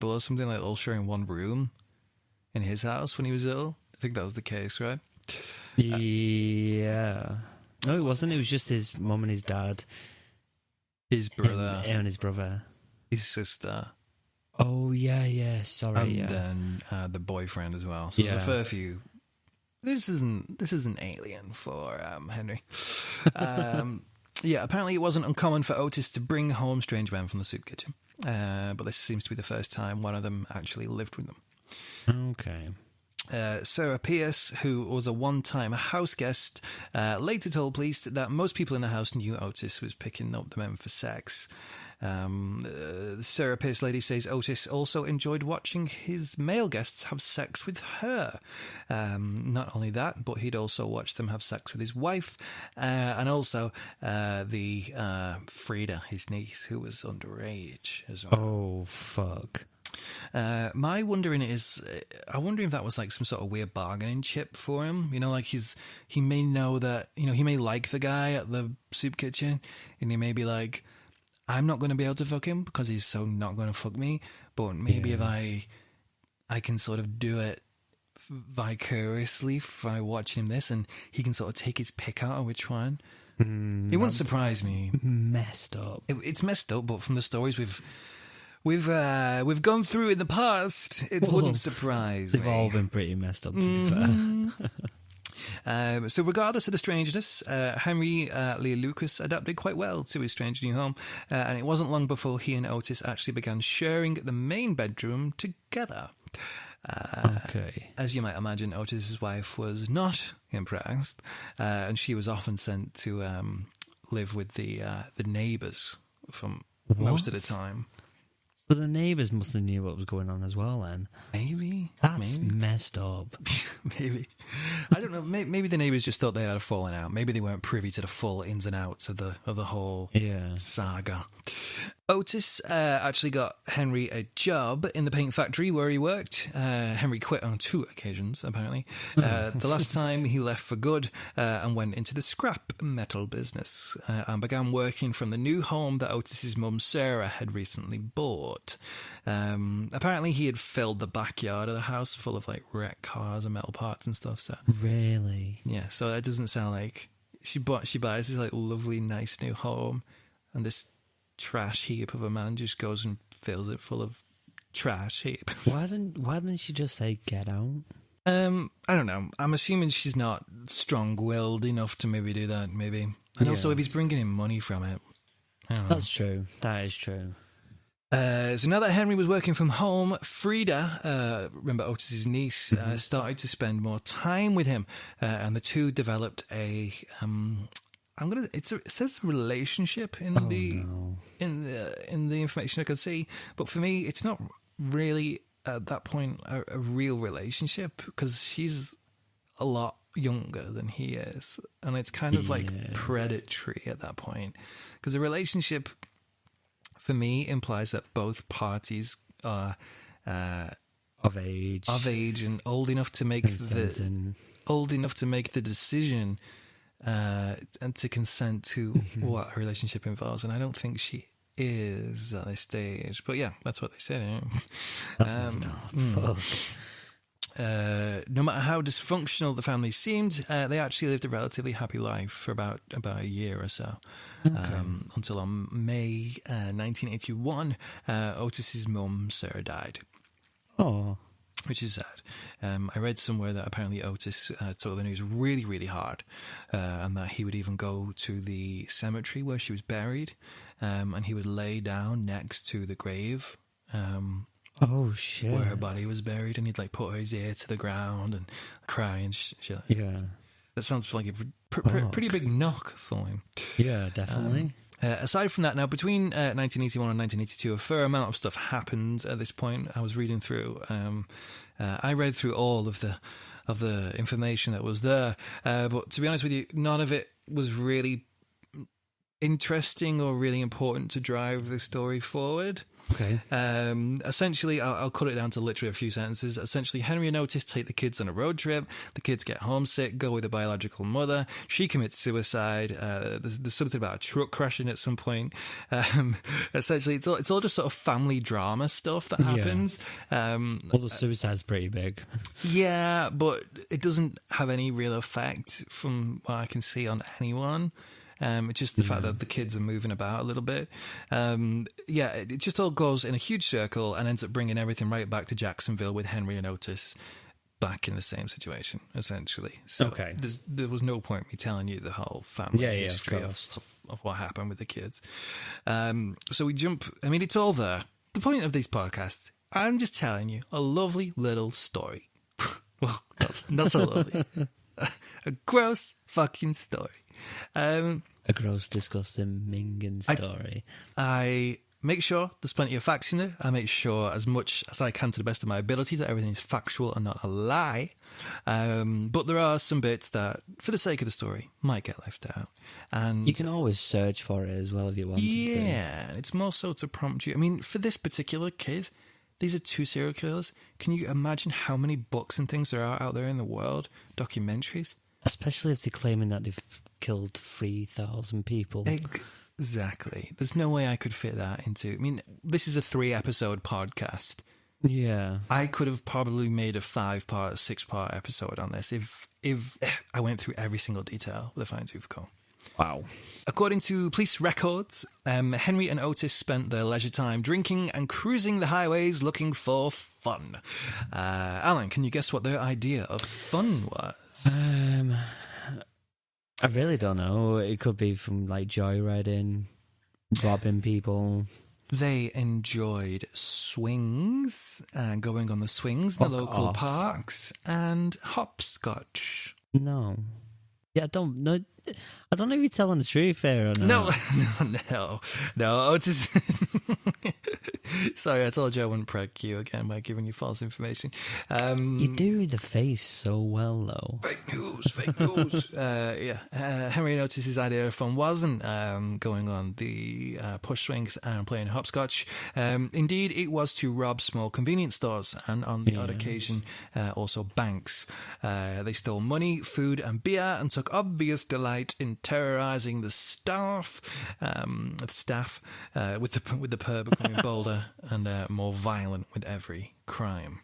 people or something, like all sharing one room in his house when he was ill. I think that was the case, right? Yeah. No, it wasn't. It was just his mum and his dad. His brother. And his brother. His sister. Oh, yeah. Sorry, and then the boyfriend as well. So there's a fair few. This isn't alien for Henry. Apparently it wasn't uncommon for Ottis to bring home strange men from the soup kitchen. But this seems to be the first time one of them actually lived with them. Okay. Sarah Pierce, who was a one-time house guest, later told police that most people in the house knew Ottis was picking up the men for sex. Sarah Pierce lady says Ottis also enjoyed watching his male guests have sex with her. Not only that, but he'd also watch them have sex with his wife, and also the Frida, his niece, who was underage as well. Oh, fuck. My wondering is, I wonder if that was like some sort of weird bargaining chip for him. You know, like he may know that, you know, he may like the guy at the soup kitchen, and he may be like, I'm not going to be able to fuck him because he's so not going to fuck me. But maybe if I can sort of do it vicariously by watching him this, and he can sort of take his pick out of which one. It wouldn't surprise me. Messed up. It's messed up, but from the stories we've gone through in the past, it wouldn't surprise me. They've all been pretty messed up, to be fair. So regardless of the strangeness, Henry Lee Lucas adapted quite well to his strange new home, and it wasn't long before he and Ottis actually began sharing the main bedroom together. Okay. As you might imagine, Otis's wife was not impressed, and she was often sent to live with the neighbours from most of the time. So the neighbours must have knew what was going on as well then. Maybe. That's messed up. Maybe. I don't know. Maybe the neighbours just thought they had a falling out. Maybe they weren't privy to the full ins and outs of the whole saga. Ottis actually got Henry a job in the paint factory where he worked. Henry quit on 2 occasions, apparently. The last time he left for good and went into the scrap metal business and began working from the new home that Otis's mum Sarah had recently bought. Apparently he had filled the backyard of the house full of like wrecked cars and metal parts and stuff. So Really? yeah, so that doesn't sound like she buys this like lovely nice new home, and this trash heap of a man just goes and fills it full of trash heaps. Why didn't she just say get out? I don't know. I'm assuming she's not strong-willed enough to maybe do that, maybe. And also if he's bringing in money from it. I don't know. That's true. That is true. So now that Henry was working from home, Frida, remember Otis's niece, started to spend more time with him, and the two developed a it says relationship in in the information I could see, but for me it's not really at that point a real relationship, because she's a lot younger than he is, and it's kind of like predatory at that point, because a relationship for me implies that both parties are of age and old enough to make the decision and to consent to what a relationship involves, and I don't think she is at this stage. But yeah, that's what they said. That's fuck. No matter how dysfunctional the family seemed, they actually lived a relatively happy life for about a year or so, until on May 1981, Otis's mum Sarah died. Oh, which is sad. I read somewhere that apparently Ottis took the news really, really hard, and that he would even go to the cemetery where she was buried, and he would lay down next to the grave. Oh shit! Where her body was buried, and he'd like put his ear to the ground and cry and shit. Yeah, that sounds like a pretty big knock for him. Yeah, definitely. Aside from that, now between 1981 and 1982, a fair amount of stuff happened. At this point, I was reading through. I read through all of the information that was there, but to be honest with you, none of it was really interesting or really important to drive the story forward. Okay. Essentially, I'll cut it down to literally a few sentences. Essentially, Henry and Otis take the kids on a road trip. The kids get homesick, go with the biological mother. She commits suicide. There's something about a truck crashing at some point. Essentially, it's all just sort of family drama stuff that happens. Well, the suicide's pretty big. Yeah, but it doesn't have any real effect from what I can see on anyone. It's just the fact that the kids are moving about a little bit. It just all goes in a huge circle and ends up bringing everything right back to Jacksonville with Henry and Otis back in the same situation, essentially. So there was no point me telling you the whole family history of what happened with the kids. So we jump. I mean, it's all there. The point of these podcasts, I'm just telling you a lovely little story. Well, not so lovely. A gross fucking story. A gross, disgusting, minging story. I make sure there's plenty of facts in there. I make sure as much as I can to the best of my ability that everything is factual and not a lie. But there are some bits that, for the sake of the story, might get left out. And you can always search for it as well if you want to. Yeah, it's more so to prompt you. I mean, for this particular case, these are 2 serial killers. Can you imagine how many books and things there are out there in the world? Documentaries? Especially if they're claiming that they've killed 3,000 people. Exactly. There's no way I could fit that into... I mean, this is a 3-episode podcast. Yeah. I could have probably made a 5-part, 6-part episode on this if I went through every single detail with a fine-tooth comb. Wow. According to police records, Henry and Otis spent their leisure time drinking and cruising the highways looking for fun. Alan, can you guess what their idea of fun was? I really don't know. It could be from like joyriding, robbing people. They enjoyed swings, going on the swings in the local parks, and hopscotch. No. Yeah, I don't know. I don't know if you're telling the truth here or not. No. Otis. Sorry, I told you I wouldn't prank you again by giving you false information. You do the face so well, though. Fake news. Henry and Otis's idea of fun wasn't going on the push swings and playing hopscotch. Indeed, it was to rob small convenience stores and on the odd occasion also banks. They stole money, food and beer and took obvious delight in terrorising the staff, with the pair becoming bolder and more violent with every crime.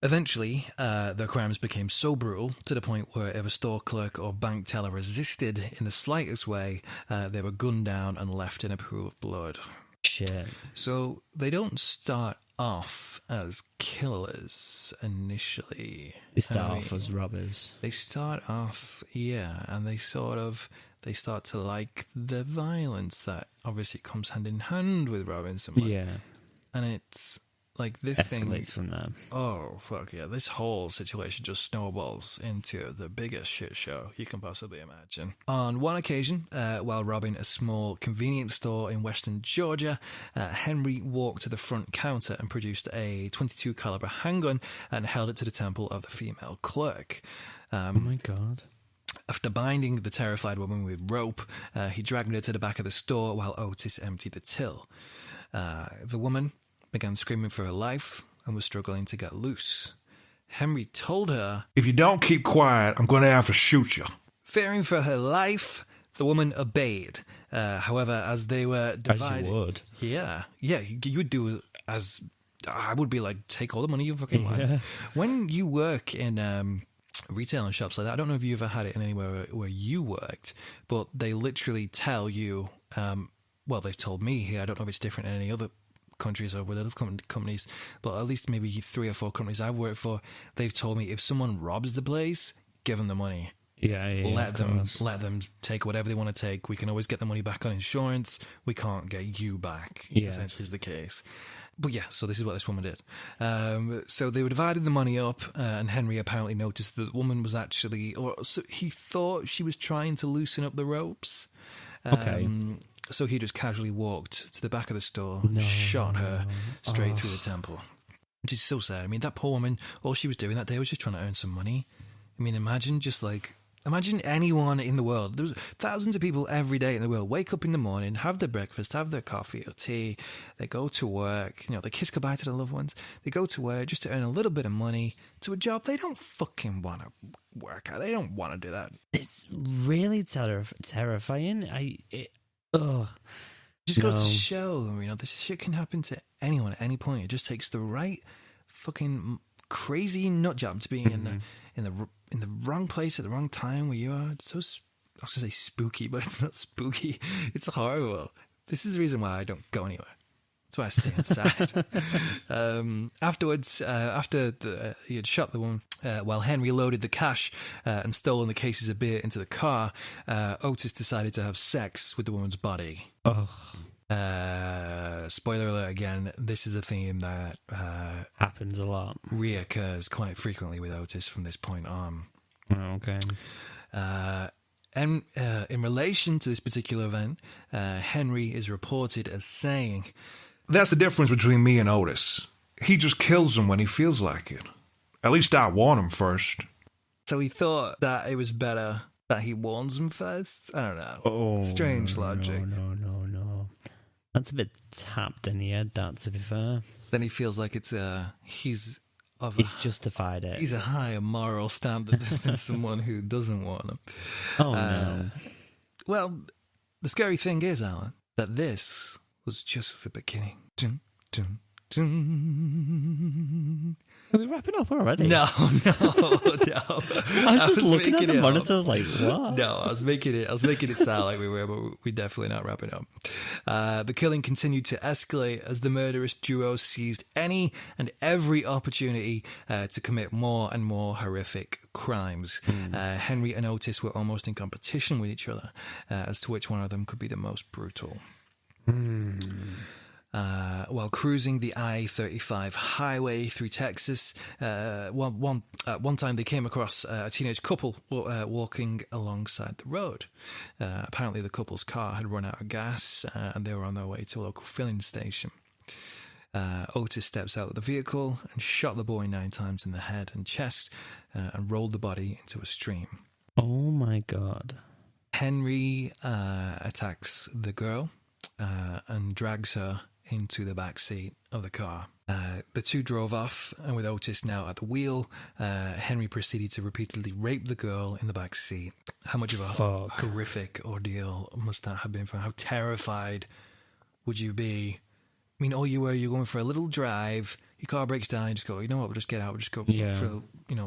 Eventually, their crimes became so brutal to the point where if a store clerk or bank teller resisted in the slightest way, they were gunned down and left in a pool of blood. Shit. So they don't start off as killers initially. They start off as robbers. They start off, and they start to like the violence that obviously comes hand in hand with robbing someone. Yeah. And it's like this escalates from that. Oh, fuck yeah. This whole situation just snowballs into the biggest shit show you can possibly imagine. On one occasion, while robbing a small convenience store in western Georgia, Henry walked to the front counter and produced a .22 caliber handgun and held it to the temple of the female clerk. Oh my God. After binding the terrified woman with rope, he dragged her to the back of the store while Otis emptied the till. The woman began screaming for her life and was struggling to get loose. Henry told her, "If you don't keep quiet, I'm going to have to shoot you." Fearing for her life, the woman obeyed. However, as they were divided... As you would. Yeah, you would do as... I would be like, take all the money you fucking want. When you work in... retail and shops like that, I don't know if you ever had it in anywhere where you worked, but they literally tell you, they've told me here, I don't know if it's different in any other countries or with other companies, but at least maybe 3 or 4 companies I've worked for, they've told me if someone robs the place, give them the money. Let them take whatever they want to take. We can always get the money back on insurance. We can't get you back, essentially is the case. But yeah, so this is what this woman did. So they were dividing the money up, and Henry apparently noticed that the woman was actually, so he thought she was trying to loosen up the ropes. So he just casually walked to the back of the store, shot her straight through the temple. Which is so sad. I mean, that poor woman, all she was doing that day was just trying to earn some money. I mean, imagine just like Imagine anyone in the world. There's thousands of people every day in the world wake up in the morning, have their breakfast, have their coffee or tea. They go to work. They kiss goodbye to their loved ones. They go to work just to earn a little bit of money to a job they don't fucking want to work at. They don't want to do that. It's really terrifying. Just goes to show, this shit can happen to anyone at any point. It just takes the right fucking crazy nut job to be in the wrong place at the wrong time where you are. It's so, I was going to say spooky, but it's not spooky. It's horrible. This is the reason why I don't go anywhere. That's why I stay inside. Afterwards, after he had shot the woman, while Henry loaded the cash and stolen the cases of beer into the car, Otis decided to have sex with the woman's body. Oh. Spoiler alert again, this is a theme that happens a lot. Reoccurs quite frequently with Otis from this point on. Okay. And in relation to this particular event, Henry is reported as saying, That's the difference between me and Otis. He just kills them when he feels like it. At least I warn him first. So he thought that it was better that he warns them first? I don't know. Strange logic. No. That's a bit tapped in the head, that, to be fair. Then he feels like he's justified it. He's a higher moral standard than someone who doesn't warn them. Oh, no. Well, the scary thing is, Alan, that this was just the beginning. Dun, dun, dun. Are we wrapping up already? No. I was just looking at the monitor. I was like, what? No, I was making it sound like we were, but we're definitely not wrapping up. The killing continued to escalate as the murderous duo seized any and every opportunity to commit more and more horrific crimes. Henry and Otis were almost in competition with each other as to which one of them could be the most brutal. While cruising the I-35 highway through Texas, one time they came across a teenage couple walking alongside the road. Apparently the couple's car had run out of gas and they were on their way to a local filling station. Otis steps out of the vehicle and shot the boy 9 times in the head and chest and rolled the body into a stream. Oh my God. Henry attacks the girl and drags her into the back seat of the car. The two drove off, and with Otis now at the wheel, Henry proceeded to repeatedly rape the girl in the back seat. How much of a horrific ordeal must that have been for her? How terrified would you be? I mean, you're going for a little drive, your car breaks down, you just go, you know what, we'll just get out, we'll just go for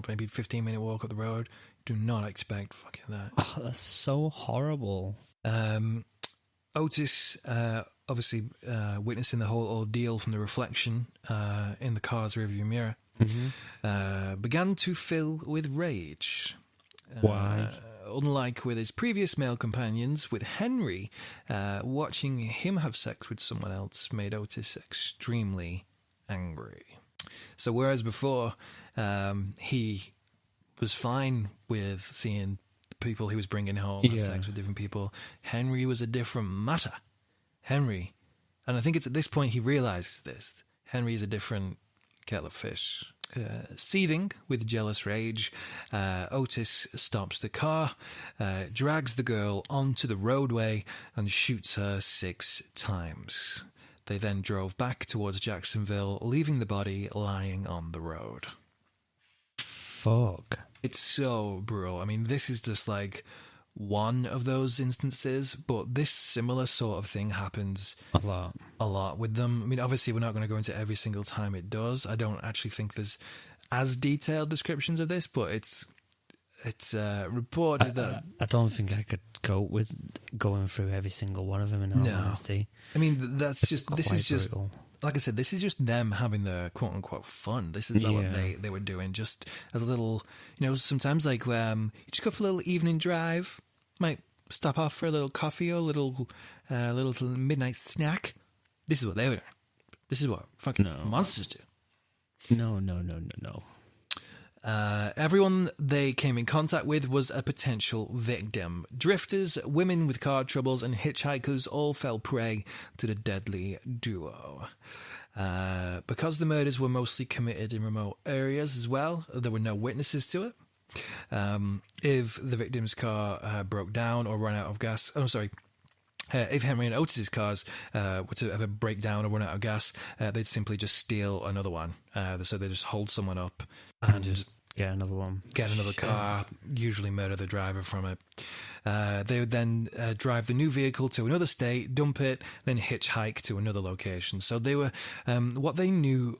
maybe 15-minute walk up the road. Do not expect fucking that. Oh, that's so horrible. Otis, obviously witnessing the whole ordeal from the reflection in the car's rearview mirror, began to fill with rage. Why? Unlike with his previous male companions, with Henry, watching him have sex with someone else made Otis extremely angry. So whereas before he was fine with seeing people he was bringing home, have sex with different people, Henry was a different matter. Henry, and I think it's at this point he realizes this, Henry is a different kettle of fish. Seething with jealous rage, Otis stops the car, drags the girl onto the roadway and shoots her 6 times. They then drove back towards Jacksonville, leaving the body lying on the road. Fuck. It's so brutal. I mean, this is just like one of those instances, but this similar sort of thing happens a lot with them. I mean, obviously we're not going to go into every single time it does. I don't actually think there's as detailed descriptions of this, but it's reported that... I don't think I could cope with going through every single one of them, in all honesty. I mean, this is just... Like I said, this is just them having their quote-unquote fun. This is what they were doing, just as a little... sometimes like you just go for a little evening drive, might stop off for a little coffee or a little midnight snack. This is what they were doing. This is what fucking monsters do. No. Everyone they came in contact with was a potential victim. Drifters, women with car troubles, and hitchhikers all fell prey to the deadly duo. Because the murders were mostly committed in remote areas as well, there were no witnesses to it. If the victim's car broke down or ran out of gas, if Henry and Otis's cars were to ever break down or run out of gas, they'd simply just steal another one. So they just hold someone up and just get another one. Get another car, usually murder the driver from it. They would then drive the new vehicle to another state, dump it, then hitchhike to another location. So they were, what they knew